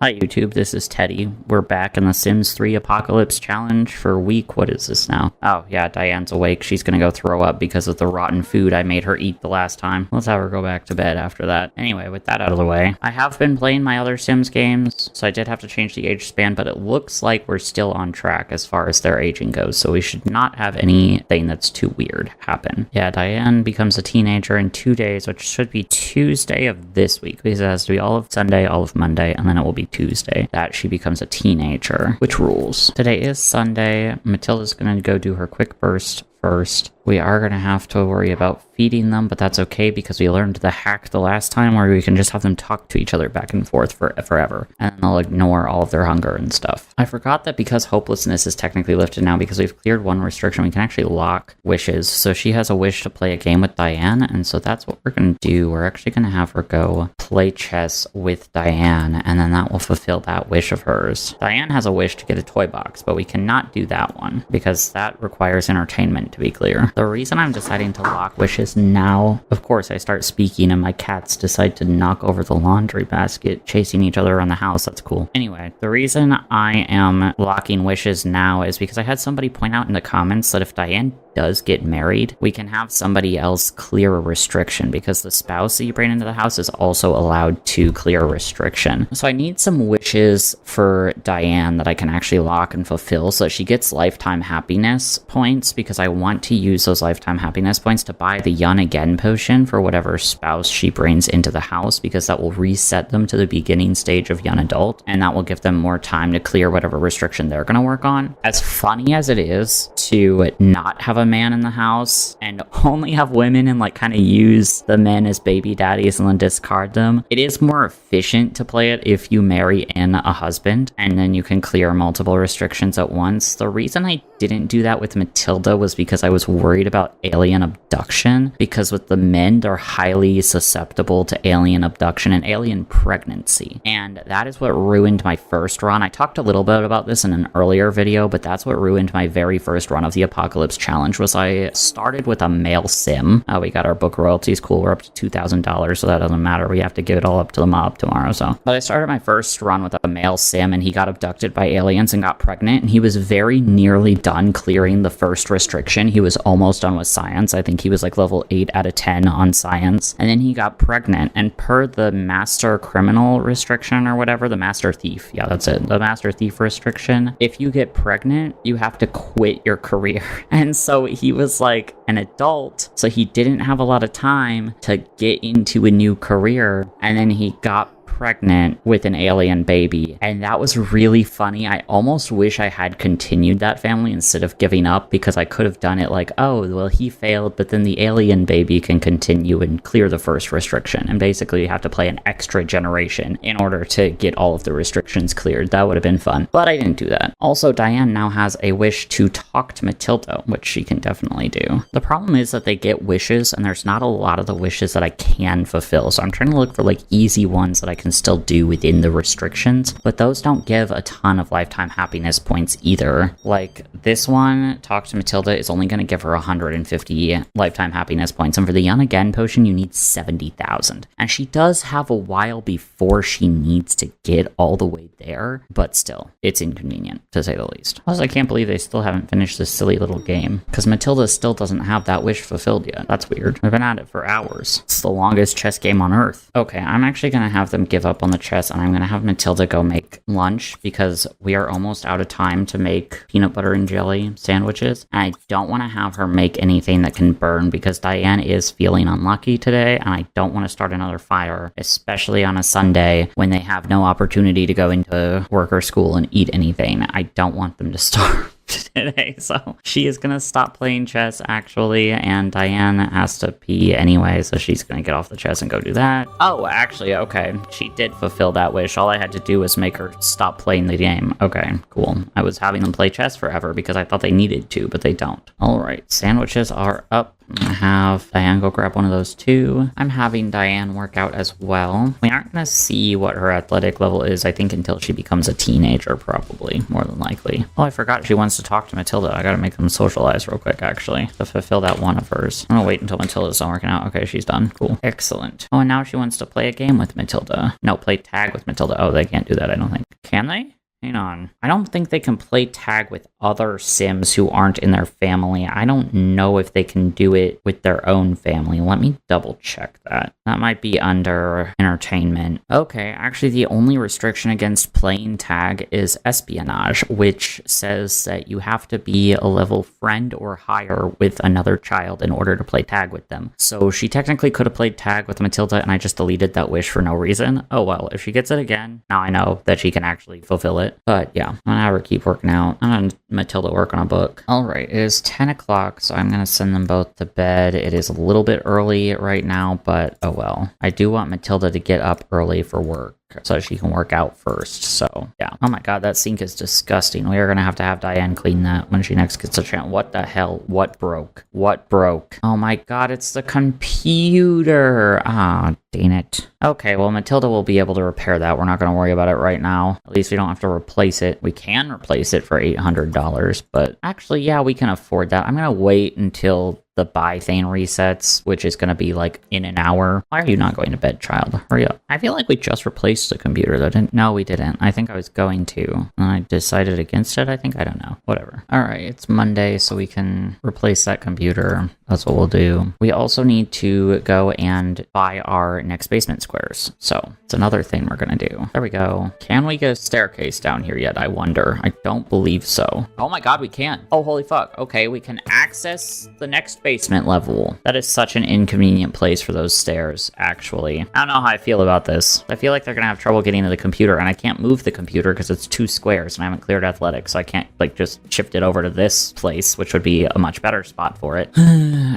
Hi YouTube, this is Teddy. We're back in the Sims 3 Apocalypse Challenge for week, what is this now? Oh yeah, Diane's awake. She's gonna go throw up because of the rotten food I made her eat the last time. Let's have her go back to bed after that. Anyway, with that out of the way, I have been playing my other Sims games, so I did have to change the age span, but it looks like we're still on track as far as their aging goes, so we should not have anything that's too weird happen. Yeah, Diane becomes a teenager in 2 days, which should be Tuesday of this week, because it has to be all of Sunday, all of Monday, and then it will be Tuesday that she becomes a teenager, which rules. Today is Sunday. Matilda's gonna go do her quick burst first. We are going to have to worry about feeding them, but that's okay because we learned the hack the last time where we can just have them talk to each other back and forth forever, and they'll ignore all of their hunger and stuff. I forgot that because hopelessness is technically lifted now, because we've cleared one restriction, we can actually lock wishes. So she has a wish to play a game with Diane, and so that's what we're going to do. We're actually going to have her go play chess with Diane, and then that will fulfill that wish of hers. Diane has a wish to get a toy box, but we cannot do that one because that requires entertainment, to be clear. The reason I'm deciding to lock wishes now, of course I start speaking and my cats decide to knock over the laundry basket, chasing each other around the house. That's cool. Anyway, the reason I am locking wishes now is because I had somebody point out in the comments that if Diane does get married, we can have somebody else clear a restriction, because the spouse that you bring into the house is also allowed to clear a restriction. So I need some wishes for Diane that I can actually lock and fulfill so that she gets lifetime happiness points, because I want to use those lifetime happiness points to buy the Young Again potion for whatever spouse she brings into the house, because that will reset them to the beginning stage of young adult, and that will give them more time to clear whatever restriction they're going to work on. As funny as it is to not have a man in the house and only have women and like kind of use the men as baby daddies and then discard them, it is more efficient to play it if you marry in a husband and then you can clear multiple restrictions at once. The reason I didn't do that with Matilda was because I was worried about alien abduction, because with the men they're highly susceptible to alien abduction and alien pregnancy, and that is what ruined my first run. I talked a little bit about this in an earlier video, but that's what ruined my very first run of the Apocalypse Challenge. Was I started with a male sim. We got our book royalties, cool, we're up to $2,000, so that doesn't matter, we have to give it all up to the mob tomorrow. So but I started my first run with a male sim and he got abducted by aliens and got pregnant, and he was very nearly done clearing the first restriction. He was almost done with science. I think he was like level 8 out of 10 on science, and then he got pregnant, and per the master criminal restriction or whatever, the master thief, yeah, that's it, the master thief restriction, if you get pregnant you have to quit your career. And so he was like an adult, so he didn't have a lot of time to get into a new career, and then he got pregnant with an alien baby, and that was really funny. I almost wish I had continued that family instead of giving up, because I could have done it like, oh well, he failed, but then the alien baby can continue and clear the first restriction, and basically you have to play an extra generation in order to get all of the restrictions cleared. That would have been fun, but I didn't do that. Also, Diane now has a wish to talk to Matilda, which she can definitely do. The problem is that they get wishes and there's not a lot of the wishes that I can fulfill, so I'm trying to look for like easy ones that I can still do within the restrictions, but those don't give a ton of lifetime happiness points either. Like this one, talk to Matilda, is only going to give her 150 lifetime happiness points, and for the Young Again potion you need 70,000, and she does have a while before she needs to get all the way there, but still, it's inconvenient to say the least. Plus, I can't believe they still haven't finished this silly little game, because Matilda still doesn't have that wish fulfilled yet. That's weird. We've been at it for hours. It's the longest chess game on Earth. Okay, I'm actually going to have them give up on the chess, and I'm going to have Matilda go make lunch, because we are almost out of time to make peanut butter and jelly sandwiches, and I don't want to have her make anything that can burn, because Diane is feeling unlucky today, and I don't want to start another fire, especially on a Sunday when they have no opportunity to go into work or school and eat anything. I don't want them to starve today, so she is gonna stop playing chess actually, and Diane has to pee anyway, so she's gonna get off the chess and go do that. Oh, actually, okay, she did fulfill that wish. All I had to do was make her stop playing the game. Okay, cool. I was having them play chess forever because I thought they needed to, but they don't. All right, sandwiches are up. I'm gonna have Diane go grab one of those too. I'm having Diane work out as well. We aren't gonna see what her athletic level is, I think, until she becomes a teenager, probably, more than likely. Oh, I forgot she wants to talk to Matilda. I gotta make them socialize real quick, actually, to fulfill that one of hers. I'm gonna wait until Matilda's done working out. Okay, she's done. Cool. Excellent. Oh, and now she wants to play a game with Matilda. No, play tag with Matilda. Oh, they can't do that, I don't think. Can they? Hang on. I don't think they can play tag with other Sims who aren't in their family. I don't know if they can do it with their own family. Let me double check that. That might be under entertainment. Okay, actually the only restriction against playing tag is espionage, which says that you have to be a level friend or higher with another child in order to play tag with them. So she technically could have played tag with Matilda and I just deleted that wish for no reason. Oh well, if she gets it again, now I know that she can actually fulfill it. But yeah, I'm gonna have her keep working out. I'm gonna Matilda work on a book. All right, it is 10 o'clock, so I'm gonna send them both to bed. It is a little bit early right now, but oh well. I do want Matilda to get up early for work so she can work out first. So yeah. Oh my god, that sink is disgusting. We are gonna have to have Diane clean that when she next gets a chance. What the hell? What broke? What broke? Oh my god, it's the computer. Ah, dang it. Okay, well, Matilda will be able to repair that. We're not gonna worry about it right now. At least we don't have to replace it. We can replace it for $800, but actually, yeah, we can afford that. I'm gonna wait until the buy thing resets, which is going to be like in an hour. Why are you not going to bed, child? Hurry up. I feel like we just replaced the computer though, didn't? No, we didn't. I think I was going to. And I decided against it, I think. I don't know. Whatever. All right, it's Monday, so we can replace that computer. That's what we'll do. We also need to go and buy our next basement squares. So it's another thing we're going to do. There we go. Can we get a staircase down here yet? I wonder. I don't believe so. Oh my god, we can. Oh, holy fuck. Okay, we can access the next basement level. That is such an inconvenient place for those stairs, actually. I don't know how I feel about this. I feel like they're gonna have trouble getting to the computer, and I can't move the computer because it's 2 squares, and I haven't cleared athletics, so I can't, like, just shift it over to this place, which would be a much better spot for it.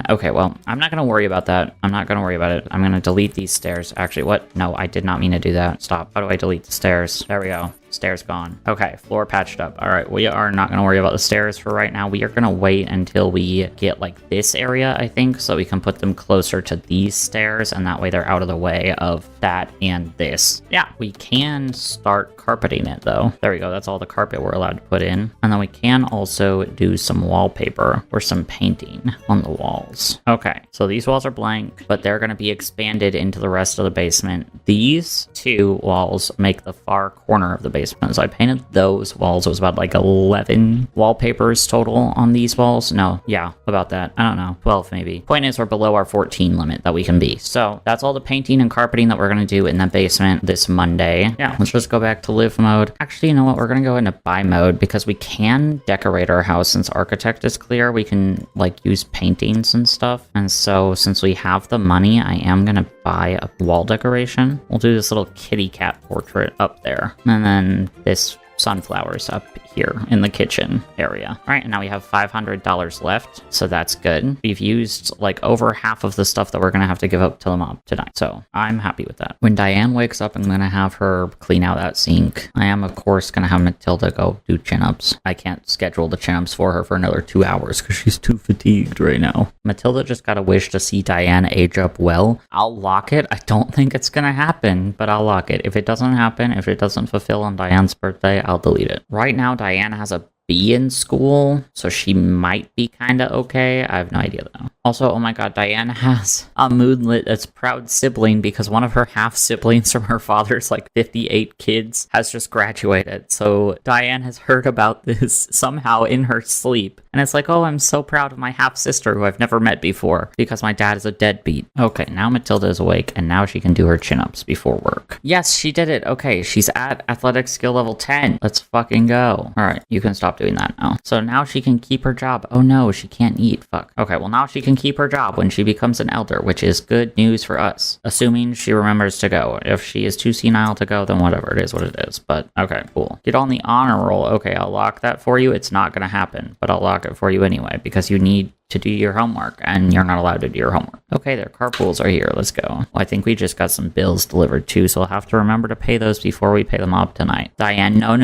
Okay, well, I'm not gonna worry about that. I'm not gonna worry about it. I'm gonna delete these stairs. Actually, what? No, I did not mean to do that. Stop. How do I delete the stairs? There we go. Stairs gone. Okay, floor patched up. All right, we are not going to worry about the stairs for right now. We are going to wait until we get like this area, I think, so we can put them closer to these stairs, and that way they're out of the way of that and this. Yeah, we can start carpeting it though. There we go. That's all the carpet we're allowed to put in. And then we can also do some wallpaper or some painting on the walls. Okay, so these walls are blank, but they're going to be expanded into the rest of the basement. These 2 walls make the far corner of the basement. So I painted those walls. It was about like 11 wallpapers total on these walls. No, yeah, about that. I don't know, 12 maybe. Point is, we're below our 14 limit that we can be. So that's all the painting and carpeting that we're going to do in the basement this Monday. Yeah, let's just go back to live mode. Actually, you know what? We're going to go into buy mode because we can decorate our house. Since architect is clear, we can like use paintings and stuff. And so since we have the money, I am going to buy a wall decoration. We'll do this little kitty cat portrait up there. And then this sunflowers up here in the kitchen area. All right, and now we have $500 left, so that's good. We've used like over half of the stuff that we're gonna have to give up to the mob tonight, so I'm happy with that. When Diane wakes up, I'm gonna have her clean out that sink. I am, of course, gonna have Matilda go do chin-ups. I can't schedule the chin-ups for her for another 2 hours because she's too fatigued right now. Matilda just got a wish to see Diane age up well. I'll lock it. I don't think it's gonna happen, but I'll lock it. If it doesn't happen, if it doesn't fulfill on Diane's birthday, I'll delete it. Right now, Diana has a B in school, so she might be kind of okay. I have no idea though. Also, oh my god, Diane has a moodlet that's proud sibling because one of her half siblings from her father's like 58 kids has just graduated. So Diane has heard about this somehow in her sleep. And it's like, oh, I'm so proud of my half sister who I've never met before because my dad is a deadbeat. Okay, now Matilda is awake and now she can do her chin-ups before work. Yes, she did it. Okay, she's at athletic skill level 10. Let's fucking go. All right, you can stop doing that now. So now she can keep her job. Oh no, she can't eat. Fuck. Okay, well now she can keep her job when she becomes an elder, which is good news for us. Assuming she remembers to go. If she is too senile to go, then whatever, it is what it is. But okay, cool. Get on the honor roll. Okay, I'll lock that for you. It's not gonna happen, but I'll lock it for you anyway because you need to do your homework, and you're not allowed to do your homework. Okay, their carpools are here. Let's go. Well, I think we just got some bills delivered too, so we'll have to remember to pay those before we pay them up tonight. Diane, no.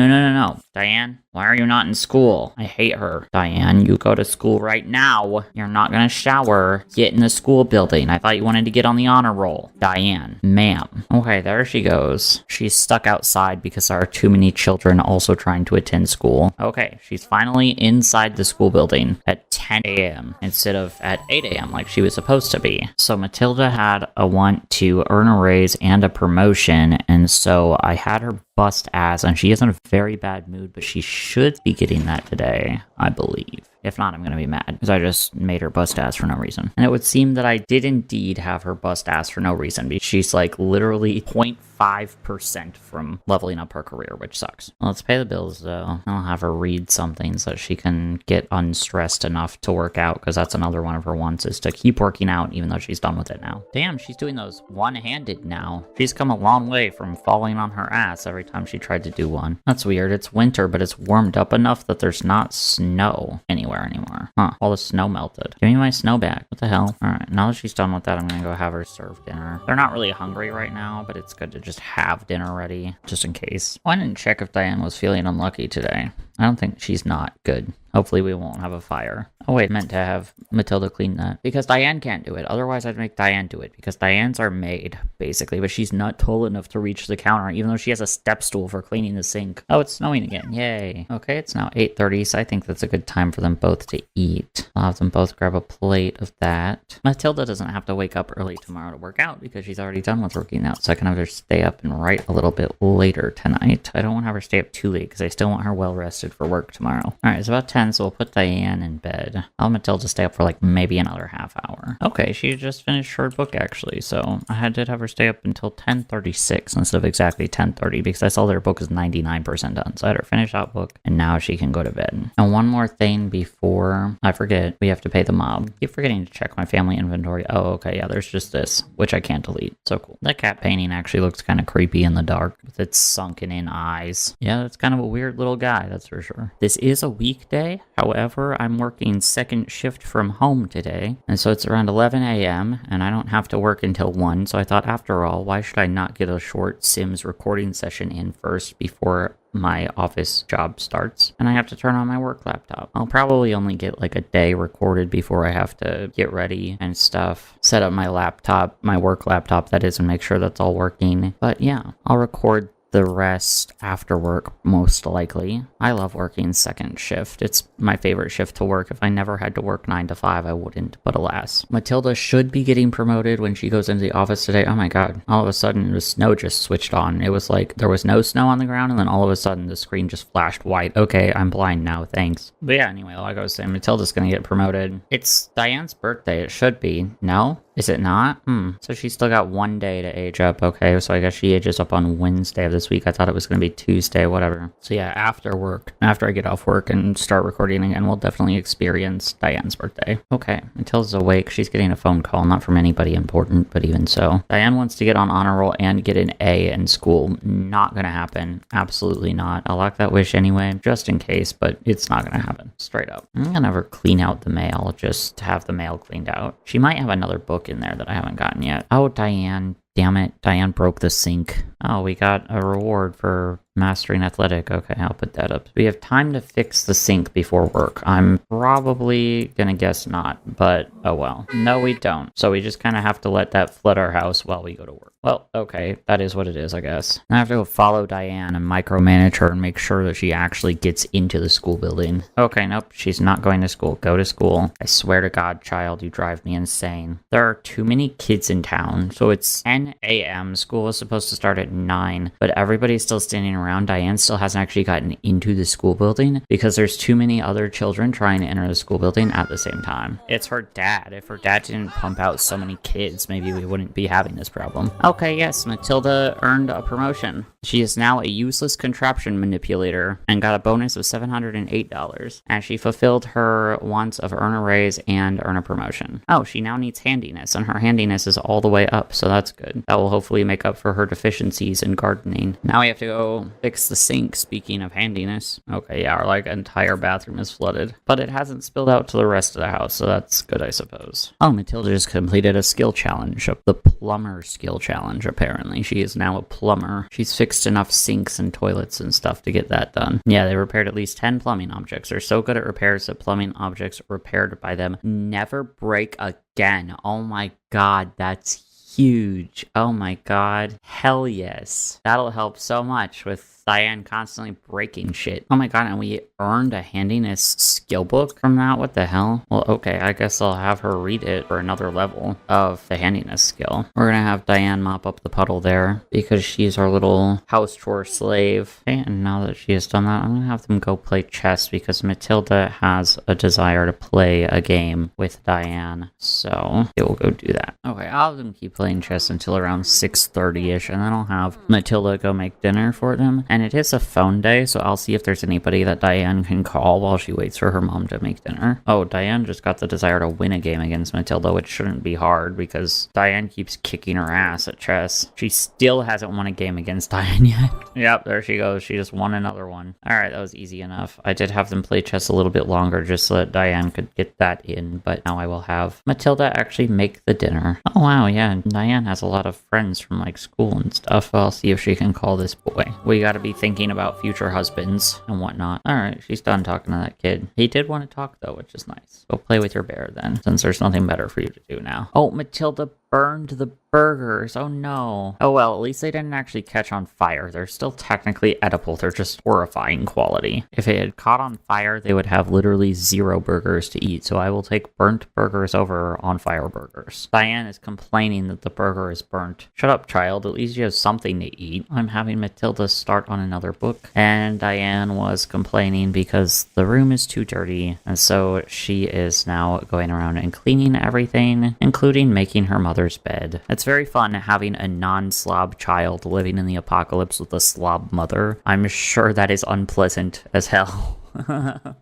Diane, why are you not in school? I hate her. Diane, you go to school right now. You're not gonna shower. Get in the school building. I thought you wanted to get on the honor roll. Diane, ma'am. Okay, there she goes. She's stuck outside because there are too many children also trying to attend school. Okay, she's finally inside the school building at 10 a.m. instead of at 8 a.m. like she was supposed to be. So Matilda had a want to earn a raise and a promotion, and so I had her bust ass, and she is in a very bad mood, but she should be getting that today, I believe. If not, I'm going to be mad, because I just made her bust ass for no reason. And it would seem that I did indeed have her bust ass for no reason, because she's like literally 0.5% from leveling up her career, which sucks. Well, let's pay the bills, though. I'll have her read something so that she can get unstressed enough to work out, because that's another one of her wants, is to keep working out, even though she's done with it now. Damn, she's doing those one-handed now. She's come a long way from falling on her ass every time she tried to do one. That's weird. It's winter, but it's warmed up enough that there's not snow anywhere anymore. Huh. All the snow melted. Give me my snow back. What the hell? Alright, now that she's done with that, I'm gonna go have her serve dinner. They're not really hungry right now, but it's good to just have dinner ready, just in case. Oh, I didn't check if Diane was feeling unlucky today. I don't think she's not good. Hopefully we won't have a fire. Oh wait, I meant to have Matilda clean that. Because Diane can't do it. Otherwise I'd make Diane do it. Because Diane's our maid, basically. But she's not tall enough to reach the counter, even though she has a step stool for cleaning the sink. Oh, it's snowing again. Yay. Okay, it's now 8:30, so I think that's a good time for them both to eat. I'll have them both grab a plate of that. Matilda doesn't have to wake up early tomorrow to work out, because she's already done with working out. So I can have her stay up and write a little bit later tonight. I don't want to have her stay up too late, because I still want her well rested for work tomorrow. Alright, it's about 10, so we'll put Diane in bed. I'll have Matilda stay up for like maybe another half hour. Okay, she just finished her book actually, so I did have her stay up until 10:36 instead of exactly 10:30, because I saw their book is 99% done. So I had her finish that book, and now she can go to bed. And one more thing before I forget, we have to pay the mob. Keep forgetting to check my family inventory. Oh, okay, yeah, there's just this, which I can't delete. So cool. That cat painting actually looks kind of creepy in the dark with its sunken in eyes. Yeah, that's kind of a weird little guy, that's for sure. This is a weekday. However, I'm working second shift from home today, and so it's around 11 a.m. and I don't have to work until 1, so I thought, after all, why should I not get a short Sims recording session in first before my office job starts, and I have to turn on my work laptop. I'll probably only get like a day recorded before I have to get ready and stuff, set up my laptop, my work laptop that is, and make sure that's all working. But yeah, I'll record the rest after work, most likely. I love working second shift. It's my favorite shift to work. If I never had to work 9 to 5, I wouldn't, but alas. Matilda should be getting promoted when she goes into the office today. Oh my god. All of a sudden, the snow just switched on. It was like there was no snow on the ground, and then all of a sudden, the screen just flashed white. Okay, I'm blind now, thanks. But yeah, anyway, like I was saying, Matilda's gonna get promoted. It's Diane's birthday. It should be. No? Is it not? So she's still got 1 day to age up. Okay, so I guess she ages up on Wednesday of this week. I thought it was going to be Tuesday, whatever. So yeah, after work, after I get off work and start recording again, we'll definitely experience Diane's birthday. Okay, Matilda's awake. She's getting a phone call, not from anybody important, but even so. Diane wants to get on honor roll and get an A in school. Not going to happen. Absolutely not. I'll lock that wish anyway, just in case, but it's not going to happen. Straight up. I'm going to have her clean out the mail, just to have the mail cleaned out. She might have another book in there that I haven't gotten yet. Oh, Diane. Damn it. Diane broke the sink. Oh, we got a reward for mastering athletic. Okay, I'll put that up. We have time to fix the sink before work. I'm probably gonna guess not, but oh well. No, we don't. So we just kind of have to let that flood our house while we go to work. Well, okay, that is what it is, I guess. I have to go follow Diane and micromanage her and make sure that she actually gets into the school building. Okay, nope, she's not going to school. Go to school. I swear to God, child, you drive me insane. There are too many kids in town, so it's 10 a.m. School is supposed to start at 9, but everybody's still standing around. Diane still hasn't actually gotten into the school building because there's too many other children trying to enter the school building at the same time. It's her dad. If her dad didn't pump out so many kids, maybe we wouldn't be having this problem. Okay, yes, Matilda earned a promotion. She is now a useless contraption manipulator and got a bonus of $708, as she fulfilled her wants of earn a raise and earn a promotion. Oh, she now needs handiness, and her handiness is all the way up, so that's good. That will hopefully make up for her deficiencies in gardening. Now we have to go fix the sink, speaking of handiness. Okay, yeah, our like entire bathroom is flooded. But it hasn't spilled out to the rest of the house, so that's good, I suppose. Oh, Matilda just completed a skill challenge, the plumber skill challenge, apparently. She is now a plumber. She's fixed enough sinks and toilets and stuff to get that done. Yeah, they repaired at least 10 plumbing objects. They're so good at repairs that plumbing objects repaired by them never break again. Oh my god, that's huge. Oh my god. Hell yes. That'll help so much with Diane constantly breaking shit. Oh my god, and we earned a handiness skill book from that? What the hell? Well, okay, I guess I'll have her read it for another level of the handiness skill. We're gonna have Diane mop up the puddle there because she's our little house chore slave. Okay, and now that she has done that, I'm gonna have them go play chess because Matilda has a desire to play a game with Diane. So they will go do that. Okay, I'll have them keep playing chess until around 6:30ish, and then I'll have Matilda go make dinner for them. And it is a phone day, so I'll see if there's anybody that Diane can call while she waits for her mom to make dinner. Oh, Diane just got the desire to win a game against Matilda, which shouldn't be hard because Diane keeps kicking her ass at chess. She still hasn't won a game against Diane yet. Yep, there she goes. She just won another one. Alright, that was easy enough. I did have them play chess a little bit longer just so that Diane could get that in, but now I will have Matilda actually make the dinner. Oh wow, yeah, Diane has a lot of friends from like school and stuff. I'll see if she can call this boy. We gotta be thinking about future husbands and whatnot. Alright, she's done talking to that kid. He did want to talk though, which is nice. Go play with your bear then, since there's nothing better for you to do now. Oh, Matilda burned the burgers. Oh no. Oh well, at least they didn't actually catch on fire. They're still technically edible. They're just horrifying quality. If it had caught on fire, they would have literally 0 burgers to eat. So I will take burnt burgers over on fire burgers. Diane is complaining that the burger is burnt. Shut up, child. At least you have something to eat. I'm having Matilda start on another book. And Diane was complaining because the room is too dirty. And so she is now going around and cleaning everything, including making her mother's bed. It's very fun having a non-slob child living in the apocalypse with a slob mother. I'm sure that is unpleasant as hell.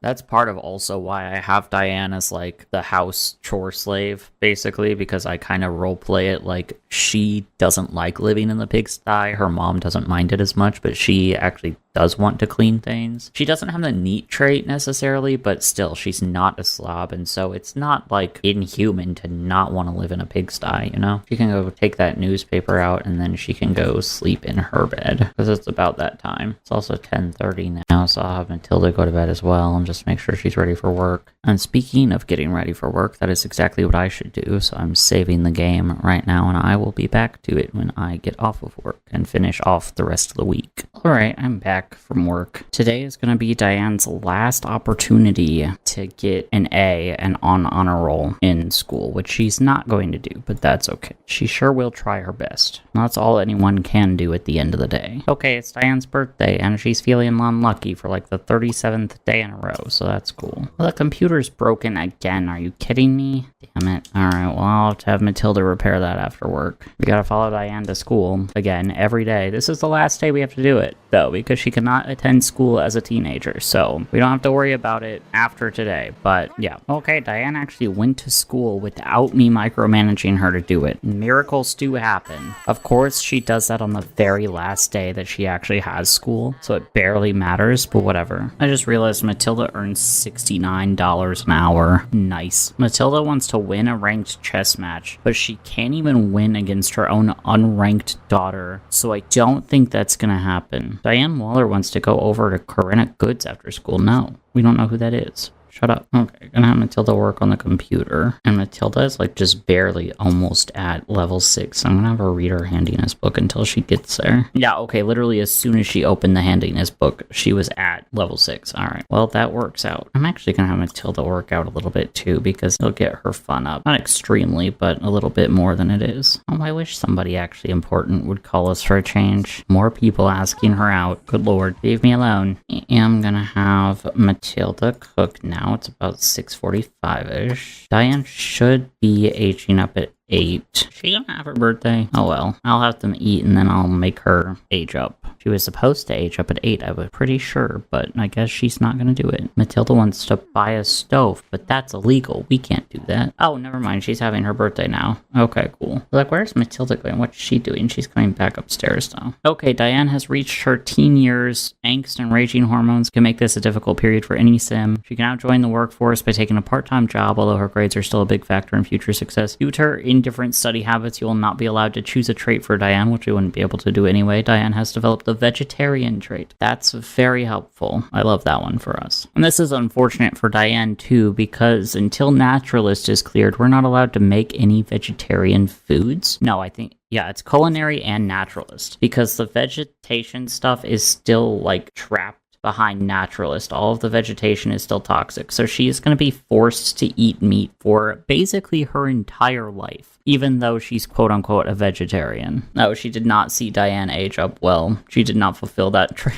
That's part of also why I have Diane as like the house chore slave, basically, because I kind of roleplay it like she doesn't like living in the pigsty. Her mom doesn't mind it as much, but she actually does want to clean things. She doesn't have the neat trait necessarily, but still, she's not a slob, and so it's not like inhuman to not want to live in a pigsty, you know? She can go take that newspaper out and then she can go sleep in her bed because it's about that time. It's also 10:30 now, so I'll have Matilda go to bed as well and just make sure she's ready for work. And speaking of getting ready for work, that is exactly what I should do, so I'm saving the game right now and I will be back to it when I get off of work and finish off the rest of the week. Alright, I'm back from work. Today is going to be Diane's last opportunity to get an A and on honor roll in school, which she's not going to do, but that's okay. She sure will try her best. That's all anyone can do at the end of the day. Okay, it's Diane's birthday, and she's feeling unlucky for like the 37th day in a row, so that's cool. Well, the computer's broken again. Are you kidding me? Damn it. Alright, well, I'll have to have Matilda repair that after work. We gotta follow Diane to school again every day. This is the last day we have to do it, though, because she cannot attend school as a teenager, so we don't have to worry about it after today. But yeah. Okay, Diane actually went to school without me micromanaging her to do it. Miracles do happen. Of course, she does that on the very last day that she actually has school, so it barely matters, but whatever. I just realized Matilda earns $69 an hour. Nice. Matilda wants to win a ranked chess match, but she can't even win against her own unranked daughter, so I don't think that's gonna happen. Diane Waller wants to go over to Corinna Goods after school. No, we don't know who that is. Shut up. Okay, gonna have Matilda work on the computer. And Matilda is like just barely almost at level 6. I'm gonna have her read her handiness book until she gets there. Yeah, okay, literally as soon as she opened the handiness book, she was at level 6. Alright, well, that works out. I'm actually gonna have Matilda work out a little bit too, because it'll get her fun up. Not extremely, but a little bit more than it is. Oh, I wish somebody actually important would call us for a change. More people asking her out. Good lord, leave me alone. I'm gonna have Matilda cook now. It's about 6:45-ish. Diane should be aging up at 8. She gonna have her birthday? Oh well. I'll have them eat and then I'll make her age up. She was supposed to age up at 8, I was pretty sure, but I guess she's not gonna do it. Matilda wants to buy a stove, but that's illegal. We can't do that. Oh, never mind. She's having her birthday now. Okay, cool. Like, where's Matilda going? What's she doing? She's coming back upstairs now. Okay, Diane has reached her teen years. Angst and raging hormones can make this a difficult period for any sim. She can now join the workforce by taking a part-time job, although her grades are still a big factor in future success. Due to her indifferent study habits, you will not be allowed to choose a trait for Diane, which we wouldn't be able to do anyway. Diane has developed the vegetarian trait. That's very helpful. I love that one for us. And this is unfortunate for Diane too, because until naturalist is cleared, we're not allowed to make any vegetarian foods. No, I think, yeah, it's culinary and naturalist, because the vegetation stuff is still like trapped behind naturalist. All of the vegetation is still toxic, so she is going to be forced to eat meat for basically her entire life, even though she's quote-unquote a vegetarian. No, she did not see Diane age up well. She did not fulfill that trait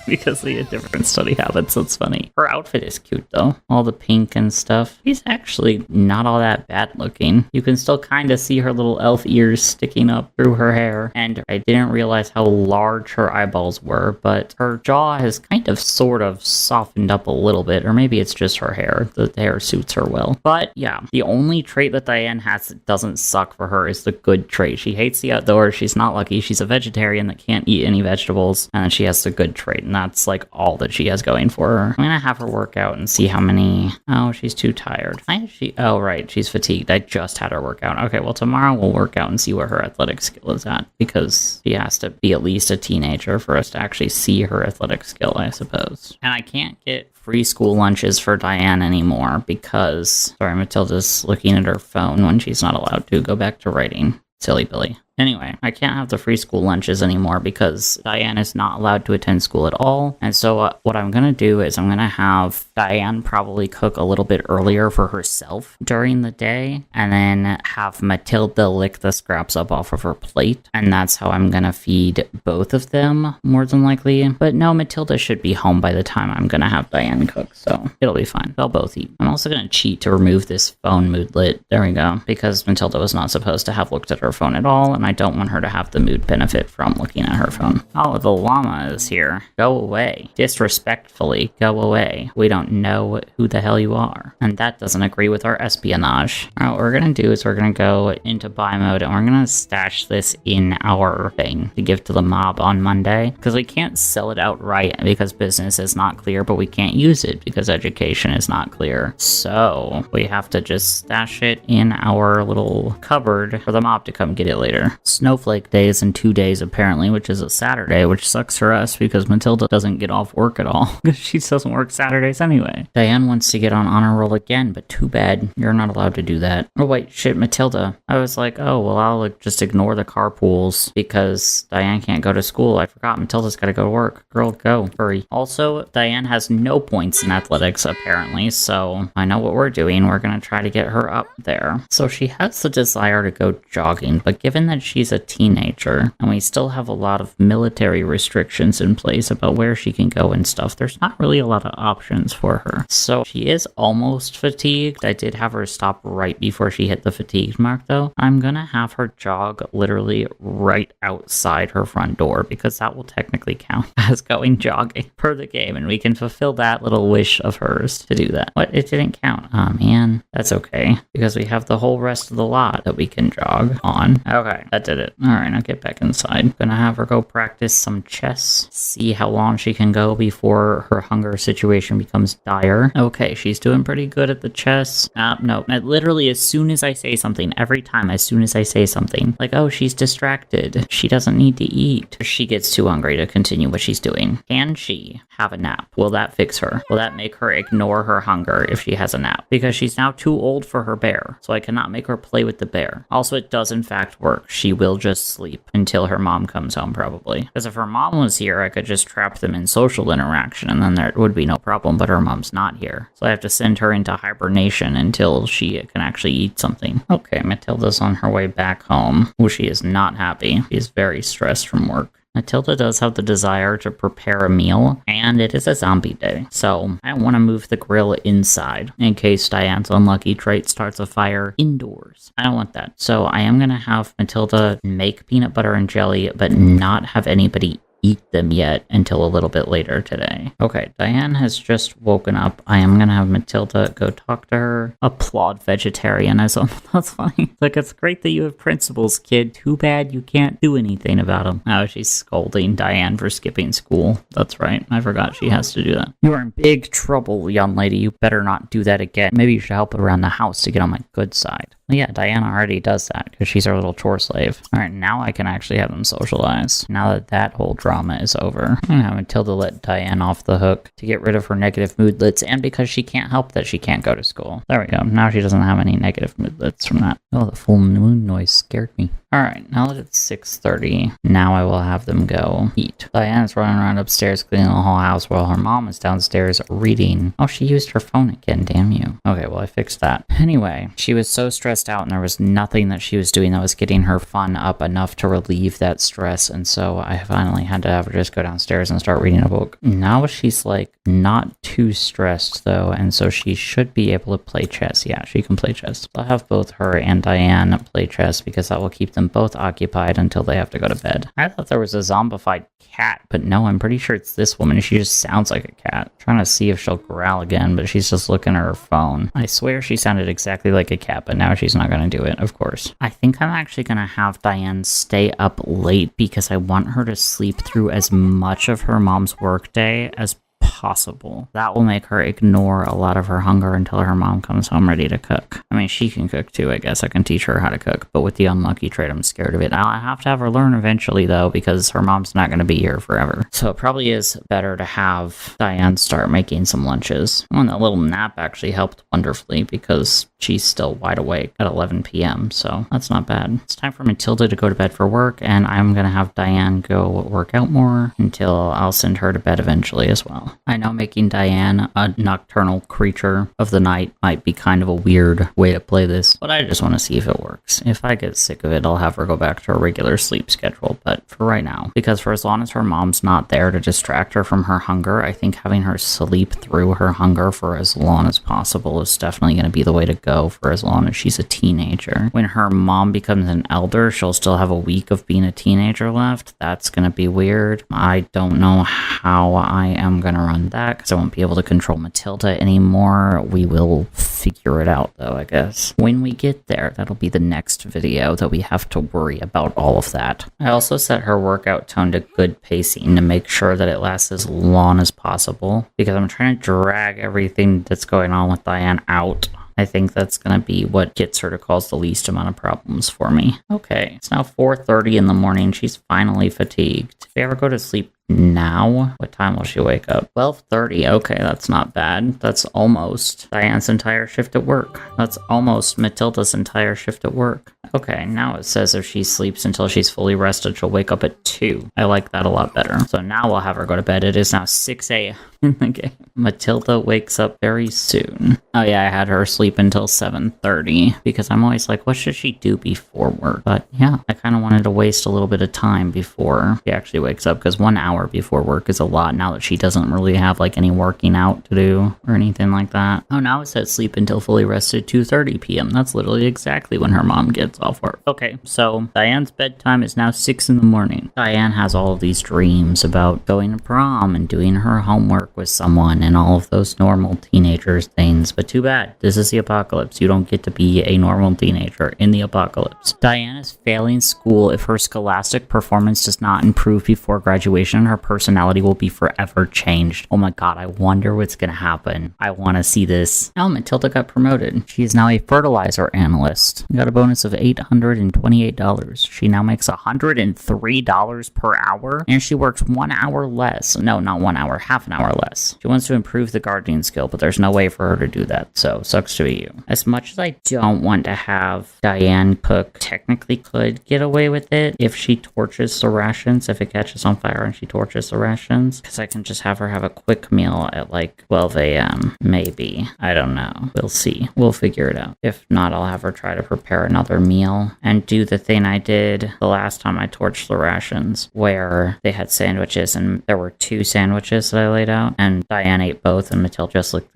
because they had different study habits. That's funny. Her outfit is cute though. All the pink and stuff. She's actually not all that bad looking. You can still kind of see her little elf ears sticking up through her hair, and I didn't realize how large her eyeballs were, but her jaw has kind of sort of softened up a little bit, or maybe it's just her hair. The hair suits her well. But yeah, the only trait that Diane has that doesn't suck for her is the good trait. She hates the outdoors. She's not lucky. She's a vegetarian that can't eat any vegetables, and then she has the good trait, and that's like all that she has going for her. I'm gonna have her work out and see how many. Oh, she's too tired. Why is she? Oh, right, she's fatigued. I just had her work out. Okay, well, tomorrow we'll work out and see where her athletic skill is at, because she has to be at least a teenager for us to actually see her athletic skill, I suppose. And I can't get free school lunches for Diane anymore because, sorry, Matilda's looking at her phone when she's not allowed to. Go back to writing, silly Billy. Anyway, I can't have the free school lunches anymore because Diane is not allowed to attend school at all. And so what I'm going to do is I'm going to have Diane probably cook a little bit earlier for herself during the day, and then have Matilda lick the scraps up off of her plate. And that's how I'm going to feed both of them, more than likely. But no, Matilda should be home by the time I'm going to have Diane cook, so it'll be fine. They'll both eat. I'm also going to cheat to remove this phone moodlet. There we go. Because Matilda was not supposed to have looked at her phone at all, and I don't want her to have the mood benefit from looking at her phone. Oh, the llama is here. Go away. Disrespectfully, go away. We don't know who the hell you are. And that doesn't agree with our espionage. Alright, what we're gonna do is we're gonna go into buy mode, and we're gonna stash this in our thing to give to the mob on Monday, because we can't sell it outright because business is not clear, but we can't use it because education is not clear. So we have to just stash it in our little cupboard for the mob to come get it later. Snowflake Day is in 2 days apparently, which is a Saturday, which sucks for us because Matilda doesn't get off work at all because she doesn't work Saturdays anyway. Diane wants to get on honor roll again, but too bad you're not allowed to do that. Oh wait, shit, Matilda. I was like, oh well, I'll just ignore the carpools because Diane can't go to school. I forgot Matilda's gotta go to work. Girl, go, hurry. Also, Diane has no points in athletics apparently, so I know what we're doing. We're gonna try to get her up there. So she has the desire to go jogging, but given that she's a teenager and we still have a lot of military restrictions in place about where she can go and stuff, there's not really a lot of options for her. So she is almost fatigued. I did have her stop right before she hit the fatigued mark though. I'm gonna have her jog literally right outside her front door because that will technically count as going jogging per the game, and we can fulfill that little wish of hers to do that. What? It didn't count. Oh man, that's okay because we have the whole rest of the lot that we can jog on. Okay, that did it. Alright, I'll get back inside. Gonna have her go practice some chess, see how long she can go before her hunger situation becomes dire. Okay, she's doing pretty good at the chess. No, literally as soon as I say something, every time as soon as I say something, like, oh, she's distracted, she doesn't need to eat, she gets too hungry to continue what she's doing. Can she have a nap? Will that fix her? Will that make her ignore her hunger if she has a nap? Because she's now too old for her bear, so I cannot make her play with the bear. Also, it does in fact work. She will just sleep until her mom comes home, probably. Because if her mom was here, I could just trap them in social interaction and then there would be no problem, but her mom's not here. So I have to send her into hibernation until she can actually eat something. Okay, Matilda's on her way back home. Oh, she is not happy. She is very stressed from work. Matilda does have the desire to prepare a meal, and it is a zombie day, so I don't want to move the grill inside in case Diane's unlucky trait starts a fire indoors. I don't want that, so I am going to have Matilda make peanut butter and jelly, but not have anybody eat them yet until a little bit later today. Okay, Diane has just woken up. I am gonna have Matilda go talk to her. Applaud vegetarianism. That's funny. Like, it's great that you have principles, kid. Too bad you can't do anything about them. Oh, she's scolding Diane for skipping school. That's right. I forgot she has to do that. You are in big trouble, young lady. You better not do that again. Maybe you should help around the house to get on my good side. Well, yeah, Diana already does that because she's our little chore slave. All right, now I can actually have them socialize. Now that that whole drama is over, I'm gonna have Matilda let Diane off the hook to get rid of her negative moodlets, and because she can't help that she can't go to school. There we go. Now she doesn't have any negative moodlets from that. Oh, the full moon noise scared me. All right, now that it's 6:30, now I will have them go eat. Diana's running around upstairs cleaning the whole house while her mom is downstairs reading. Oh, she used her phone again, damn you. Okay, well, I fixed that. Anyway, she was so stressed out and there was nothing that she was doing that was getting her fun up enough to relieve that stress, and so I finally had to have her just go downstairs and start reading a book. Now she's like not too stressed though, and so she should be able to play chess. Yeah, she can play chess. I'll have both her and Diane play chess because that will keep them both occupied until they have to go to bed. I thought there was a zombified cat, but no, I'm pretty sure it's this woman. She just sounds like a cat. I'm trying to see if she'll growl again, but she's just looking at her phone. I swear she sounded exactly like a cat, but now she's not going to do it, of course. I think I'm actually going to have Diane stay up late because I want her to sleep through as much of her mom's workday as possible. That will make her ignore a lot of her hunger until her mom comes home ready to cook. I mean, she can cook too, I guess. I can teach her how to cook, but with the unlucky trait, I'm scared of it. I'll have to have her learn eventually, though, because her mom's not going to be here forever. So it probably is better to have Diane start making some lunches. Oh, and that little nap actually helped wonderfully because she's still wide awake at 11 p.m., so that's not bad. It's time for Matilda to go to bed for work, and I'm going to have Diane go work out more until I'll send her to bed eventually as well. I know making Diane a nocturnal creature of the night might be kind of a weird way to play this, but I just want to see if it works. If I get sick of it, I'll have her go back to her regular sleep schedule, but for right now, because for as long as her mom's not there to distract her from her hunger, I think having her sleep through her hunger for as long as possible is definitely going to be the way to go for as long as she's a teenager. When her mom becomes an elder, she'll still have a week of being a teenager left. That's going to be weird. I don't know how I am going to run that because I won't be able to control Matilda anymore. We will figure it out though, I guess. When we get there, that'll be the next video that we have to worry about all of that. I also set her workout tone to good pacing to make sure that it lasts as long as possible because I'm trying to drag everything that's going on with Diane out. I think that's going to be what gets her to cause the least amount of problems for me. Okay, it's now 4:30 in the morning. She's finally fatigued. If we ever go to sleep now, what time will she wake up? 12:30. Okay, that's not bad. That's almost Diane's entire shift at work. That's almost Matilda's entire shift at work. Okay, now it says if she sleeps until she's fully rested, she'll wake up at 2. I like that a lot better. So now we'll have her go to bed. It is now 6 a.m. in the game. Matilda wakes up very soon. Oh yeah, I had her sleep until 7:30 because I'm always like, what should she do before work? But yeah, I kind of wanted to waste a little bit of time before she actually wakes up because 1 hour before work is a lot now that she doesn't really have like any working out to do or anything like that. Oh, now it says sleep until fully rested 2:30 p.m. That's literally exactly when her mom gets off work. Okay, so Diane's bedtime is now 6 in the morning. Diane has all of these dreams about going to prom and doing her homework with someone and all of those normal teenagers things, but too bad. This is the apocalypse. You don't get to be a normal teenager in the apocalypse. Diane is failing school if her scholastic performance does not improve before graduation. Her personality will be forever changed. Oh my god, I wonder what's gonna happen. I want to see this. Oh, Matilda got promoted. She is now a fertilizer analyst. Got a bonus of $828. She now makes $103 per hour, and she works 1 hour less. No, not 1 hour, half an hour less less. She wants to improve the gardening skill, but there's no way for her to do that, so sucks to be you. As much as I don't want to have Diane cook, technically could get away with it if she torches the rations, if it catches on fire and she torches the rations, because I can just have her have a quick meal at like 12 a.m. Maybe. I don't know. We'll see. We'll figure it out. If not, I'll have her try to prepare another meal and do the thing I did the last time I torched the rations, where they had sandwiches and there were 2 sandwiches that I laid out, and Diane ate both and Matilda just licked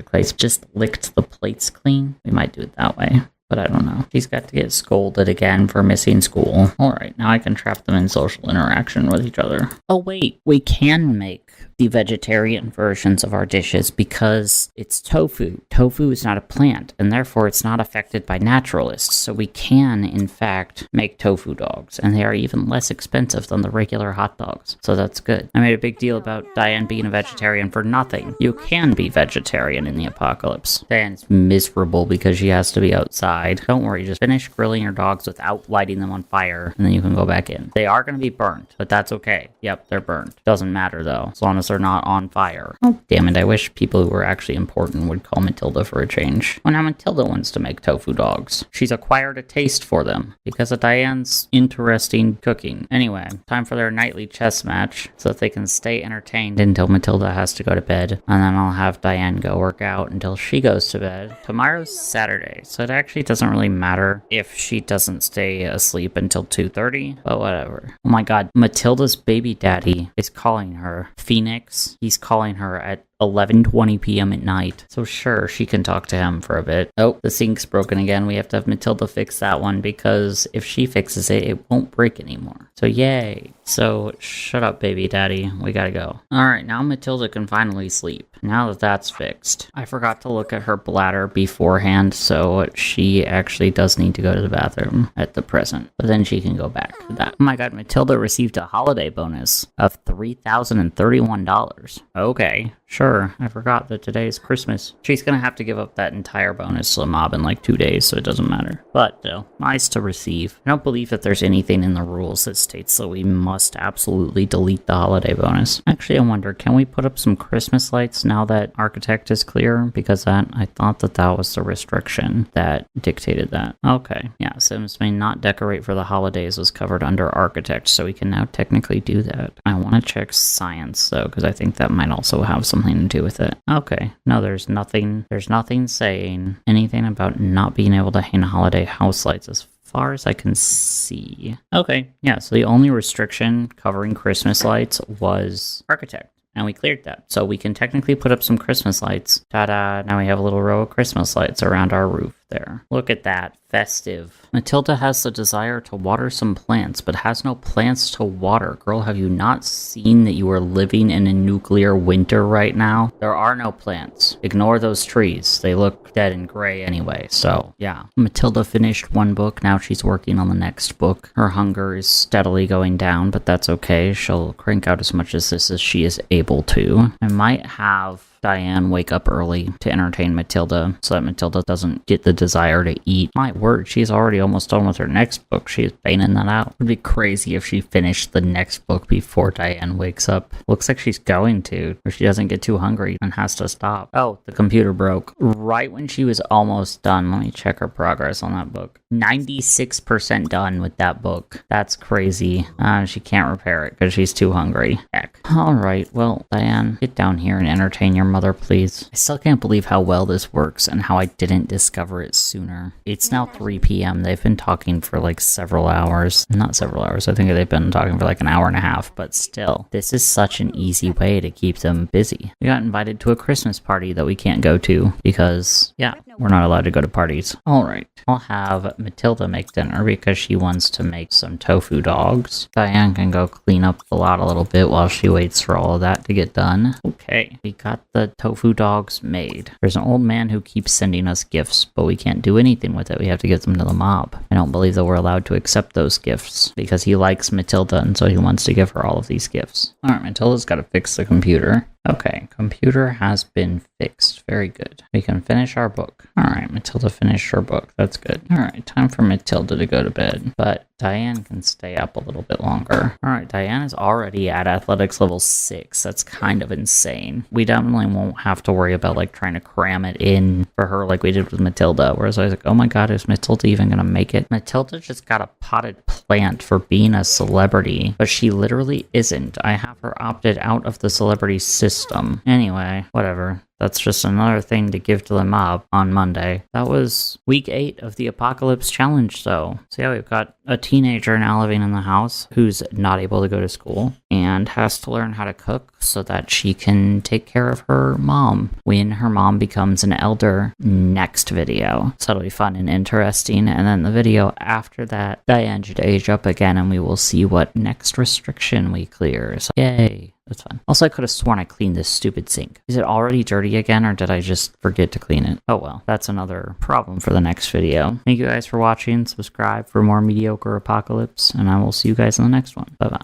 the plates clean. We might do it that way, but I don't know. She's got to get scolded again for missing school. Alright, now I can trap them in social interaction with each other. Oh wait, we can make the vegetarian versions of our dishes because it's tofu. Tofu is not a plant, and therefore it's not affected by naturalists, so we can, in fact, make tofu dogs, and they are even less expensive than the regular hot dogs, so that's good. I made a big deal about Diane being a vegetarian for nothing. You can be vegetarian in the apocalypse. Diane's miserable because she has to be outside. Don't worry, just finish grilling your dogs without lighting them on fire, and then you can go back in. They are going to be burnt, but that's okay. Yep, they're burnt. Doesn't matter, though, as long as they're not on fire. Oh, damn it, I wish people who were actually important would call Matilda for a change. Well, now Matilda wants to make tofu dogs. She's acquired a taste for them because of Diane's interesting cooking. Anyway, time for their nightly chess match so that they can stay entertained until Matilda has to go to bed, and then I'll have Diane go work out until she goes to bed. Tomorrow's Saturday, so it actually doesn't really matter if she doesn't stay asleep until 2:30, but whatever. Oh my god, Matilda's baby daddy is calling her. Phoenix. He's calling her at 11:20 p.m. at night. So sure, she can talk to him for a bit. Oh, the sink's broken again. We have to have Matilda fix that one because if she fixes it, it won't break anymore. So yay. So shut up, baby daddy. We gotta go. Alright, now Matilda can finally sleep. Now that that's fixed. I forgot to look at her bladder beforehand, so she actually does need to go to the bathroom at the present. But then she can go back to that. Oh my god, Matilda received a holiday bonus of $3,031. Okay. Sure, I forgot that today is Christmas. She's gonna have to give up that entire bonus to the mob in like 2 days, so it doesn't matter. But still, nice to receive. I don't believe that there's anything in the rules that states that we must absolutely delete the holiday bonus. Actually, I wonder, can we put up some Christmas lights now that Architect is clear? Because I thought that was the restriction that dictated that. Okay, yeah, Sims may not decorate for the holidays was covered under Architect, so we can now technically do that. I want to check science, though, because I think that might also have something to do with it. Okay, no, there's nothing saying anything about not being able to hang holiday house lights as far as I can see. Okay, yeah, so the only restriction covering Christmas lights was Architect. And we cleared that. So we can technically put up some Christmas lights. Ta-da! Now we have a little row of Christmas lights around our roof there. Look at that. Festive. Matilda has the desire to water some plants, but has no plants to water. Girl, have you not seen that you are living in a nuclear winter right now? There are no plants. Ignore those trees. They look dead and gray anyway, so yeah. Matilda finished one book. Now she's working on the next book. Her hunger is steadily going down, but that's okay. She'll crank out as much as this as she is able to. I might have Diane wake up early to entertain Matilda so that Matilda doesn't get the desire to eat. My word, she's already almost done with her next book. She's banging that out. It would be crazy if she finished the next book before Diane wakes up. Looks like she's going to, or she doesn't get too hungry and has to stop. Oh, the computer broke. Right when she was almost done. Let me check her progress on that book. 96% done with that book. That's crazy. She can't repair it because she's too hungry. Heck. Alright, well, Diane, get down here and entertain your mother, please. I still can't believe how well this works and how I didn't discover it sooner. It's now 3 p.m. They've been talking for like several hours. Not several hours. I think they've been talking for like an hour and a half, but still. This is such an easy way to keep them busy. We got invited to a Christmas party that we can't go to because, yeah, we're not allowed to go to parties. Alright, I'll have Matilda make dinner because she wants to make some tofu dogs. Diane can go clean up the lot a little bit while she waits for all of that to get done. Okay, we got the tofu dogs made. There's an old man who keeps sending us gifts, but we can't do anything with it. We have to give them to the mob. I don't believe that we're allowed to accept those gifts because he likes Matilda and so he wants to give her all of these gifts. Alright, Matilda's got to fix the computer. Okay, computer has been fixed. Very good. We can finish our book. Alright, Matilda finished her book. That's good. Alright, time for Matilda to go to bed. But Diane can stay up a little bit longer. Alright, Diane is already at athletics level 6. That's kind of insane. We definitely won't have to worry about like trying to cram it in for her like we did with Matilda. Whereas I was like, oh my god, is Matilda even gonna make it? Matilda just got a potted plant for being a celebrity, but she literally isn't. I have her opted out of the celebrity system. Anyway, whatever. That's just another thing to give to the mob on Monday. That was week 8 of the Apocalypse Challenge, though. So yeah, we've got a teenager now living in the house who's not able to go to school and has to learn how to cook so that she can take care of her mom when her mom becomes an elder next video. So it'll be fun and interesting. And then the video after that, Diane should age up again and we will see what next restriction we clear. So yay. That's fun. Also, I could have sworn I cleaned this stupid sink. Is it already dirty again, or did I just forget to clean it? Oh well, that's another problem for the next video. Thank you guys for watching. Subscribe for more mediocre apocalypse, and I will see you guys in the next one. Bye-bye.